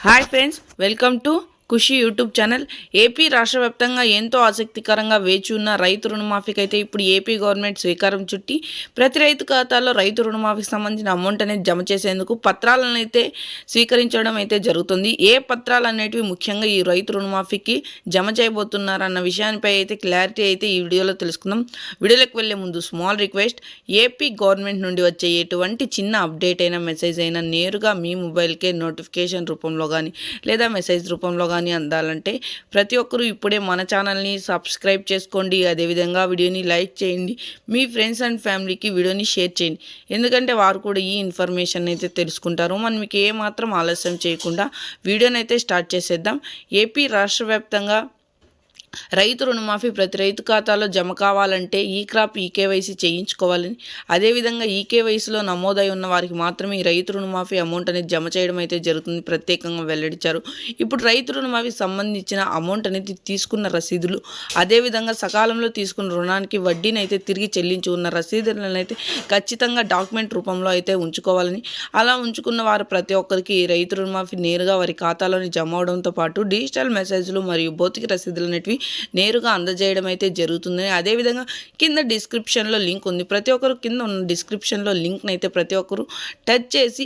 Hi friends, welcome to Khushi YouTube channel. AP రాష్ట్ర వ్యాప్తంగా ఎంతో ఆసక్తికరంగా వేచి ఉన్న రైతు రుణమాఫీకి అయితే ఇప్పుడు ఏపీ గవర్నమెంట్ శ్రీకారం చుట్టి ప్రతి రైతు ఖాతాలో రైతు రుణమాఫీకి సంబంధించిన అమౌంట్ అనేది జమ చేసేందుకు పత్రాలను అయితే స్వీకరించడం అయితే జరుగుతుంది. ఏ పత్రాలు అనేటివి ముఖ్యంగా ఈ రైతు రుణమాఫీకి జమ చేయబోతున్నారన్న విషయానిపై అయితే క్లారిటీ అయితే ఈ వీడియోలో తెలుసుకుందాం. వీడియోలోకి వెళ్ళే ముందు స్మాల్ రిక్వెస్ట్, ఏపీ గవర్నమెంట్ నుండి వచ్చే ఎటువంటి చిన్న అప్డేట్ అయినా మెసేజ్ అయినా నేరుగా మీ మొబైల్కే నోటిఫికేషన్ రూపంలో కానీ లేదా మెసేజ్ రూపంలో కానీ అందాలంటే ప్రతి ఒక్కరూ ఇప్పుడే మన ఛానల్ని సబ్స్క్రైబ్ చేసుకోండి. అదేవిధంగా వీడియోని లైక్ చేయండి, మీ ఫ్రెండ్స్ అండ్ ఫ్యామిలీకి వీడియోని షేర్ చేయండి. ఎందుకంటే వారు కూడా ఈ ఇన్ఫర్మేషన్ అయితే తెలుసుకుంటారు. మనం మీకు ఏమాత్రం ఆలస్యం చేయకుండా వీడియోని అయితే స్టార్ట్ చేసేద్దాం. ఏపీ రాష్ట్ర వ్యాప్తంగా రైతు రుణమాఫీ ప్రతి రైతు ఖాతాలో జమ కావాలంటే ఈ క్రాప్ ఈకేవైసీ చేయించుకోవాలని, అదేవిధంగా ఈకేవైసీలో నమోదై ఉన్న వారికి మాత్రమే ఈ రైతు రుణమాఫీ అమౌంట్ అనేది జమ చేయడం అయితే జరుగుతుంది ప్రత్యేకంగా వెల్లడించారు. ఇప్పుడు రైతు రుణమాఫీకి సంబంధించిన అమౌంట్ అనేది తీసుకున్న రసీదులు, అదేవిధంగా సకాలంలో తీసుకున్న రుణానికి వడ్డీని అయితే తిరిగి చెల్లించి ఉన్న రసీదులను అయితే ఖచ్చితంగా డాక్యుమెంట్ రూపంలో అయితే ఉంచుకోవాలని, అలా ఉంచుకున్న వారు ప్రతి ఒక్కరికి ఈ రైతు రుణమాఫీ నేరుగా వారి ఖాతాలోని జమ అవడంతో పాటు డిజిటల్ మెసేజ్లు మరియు భౌతిక రసీదులు అనేటివి నేరుగా అందజేయడం అయితే జరుగుతుందని, అదేవిధంగా కింద డిస్క్రిప్షన్లో లింక్ ఉంది. ప్రతి ఒక్కరు కింద ఉన్న డిస్క్రిప్షన్లో లింక్ని అయితే ప్రతి ఒక్కరు టచ్ చేసి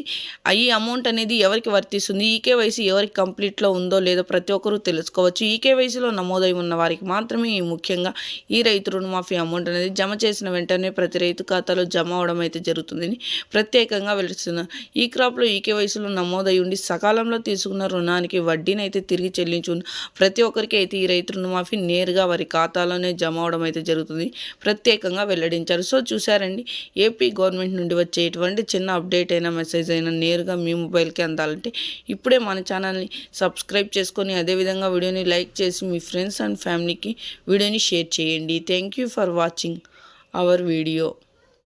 ఈ అమౌంట్ అనేది ఎవరికి వర్తిస్తుంది, ఈకేవైసీ ఎవరికి కంప్లీట్లో ఉందో లేదో ప్రతి ఒక్కరు తెలుసుకోవచ్చు. ఈకేవైసీలో నమోదై ఉన్న వారికి మాత్రమే ముఖ్యంగా ఈ రైతు రుణమాఫీ అమౌంట్ అనేది జమ చేసిన వెంటనే ప్రతి రైతు ఖాతాలో జమ అవడం అయితే జరుగుతుందని ప్రత్యేకంగా వెలుస్తున్నారు. ఈ క్రాప్లో ఈకేవైసీలో నమోదై ఉండి సకాలంలో తీసుకున్న రుణానికి వడ్డీని అయితే తిరిగి చెల్లించు ప్రతి ఒక్కరికి అయితే ఈ రైతు రుణమాఫీ నేరుగా వారి ఖాతాలోనే జమ అవడం అయితే జరుగుతుంది ప్రత్యేకంగా వెల్లడించారు. సో చూసారండి, ఏపీ గవర్నమెంట్ నుండి వచ్చే ఎటువంటి చిన్న అప్డేట్ అయినా మెసేజ్ అయినా నేరుగా మీ మొబైల్కి అందాలంటే ఇప్పుడే మన ఛానల్ని సబ్స్క్రైబ్ చేసుకొని అదేవిధంగా వీడియోని లైక్ చేసి మీ ఫ్రెండ్స్ అండ్ ఫ్యామిలీకి వీడియోని షేర్ చేయండి. Thank you for watching our video.